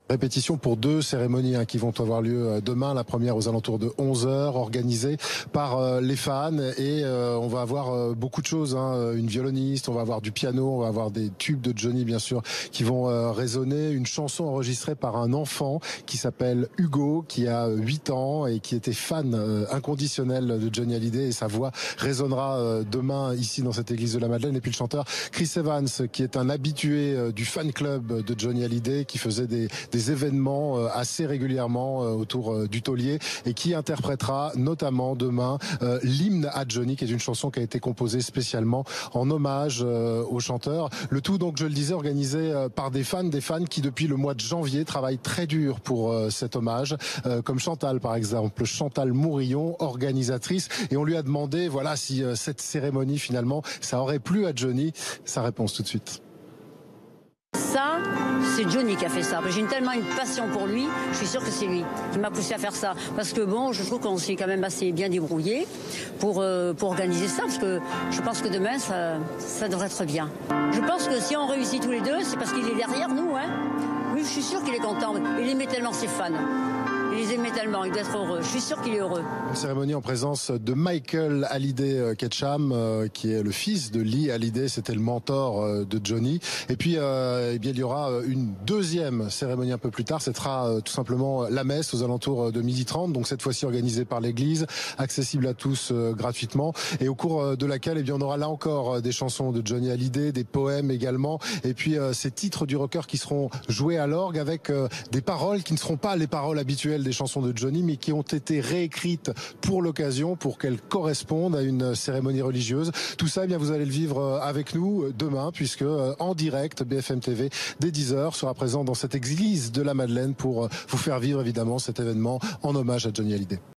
Répétition pour deux cérémonies qui vont avoir lieu demain. La première aux alentours de 11 heures, organisée par les fans. Et on va avoir beaucoup de choses. Une violoniste, on va avoir du piano, on va avoir des tubes de Johnny, bien sûr, qui vont résonner. Une chanson enregistrée par un enfant qui s'appelle Hugo, qui a 8 ans et qui était fan inconditionnel de Johnny Hallyday. Et sa voix résonnera demain ici dans cette église de la Madeleine. Et puis le chanteur Chris Evans, qui est un habitué du fan club de Johnny Hallyday, qui faisait des événements assez régulièrement autour du taulier et qui interprétera notamment demain l'hymne à Johnny, qui est une chanson qui a été composée spécialement en hommage au chanteur. Le tout, donc, je le disais, organisé par des fans qui depuis le mois de janvier travaillent très dur pour cet hommage, comme Chantal par exemple, Chantal Mourillon, organisatrice, et on lui a demandé voilà si cette cérémonie finalement ça aurait plu à Johnny. Sa réponse tout de suite. Ça, c'est Johnny qui a fait ça. J'ai tellement une passion pour lui, je suis sûre que c'est lui qui m'a poussé à faire ça. Parce que bon, je trouve qu'on s'est quand même assez bien débrouillé pour organiser ça, parce que je pense que demain, ça devrait être bien. Je pense que si on réussit tous les deux, c'est parce qu'il est derrière nous. Oui, je suis sûre qu'il est content. Il aimait tellement ses fans. Il les aimait tellement, il doit être heureux. Je suis sûr qu'il est heureux. Une cérémonie en présence de Michael Hallyday Ketcham, qui est le fils de Lee Hallyday, c'était le mentor de Johnny. Et puis, eh bien, il y aura une deuxième cérémonie un peu plus tard. Ce sera tout simplement la messe aux alentours de 12h30. Donc cette fois-ci organisée par l'église, accessible à tous gratuitement. Et au cours de laquelle, eh bien, on aura là encore des chansons de Johnny Hallyday, des poèmes également. Et puis ces titres du rocker qui seront joués à l'orgue avec des paroles qui ne seront pas les paroles habituelles des chansons de Johnny, mais qui ont été réécrites pour l'occasion, pour qu'elles correspondent à une cérémonie religieuse. Tout ça, eh bien, vous allez le vivre avec nous demain, puisque en direct, BFM TV, dès 10h, sera présent dans cette église de la Madeleine pour vous faire vivre évidemment cet événement en hommage à Johnny Hallyday.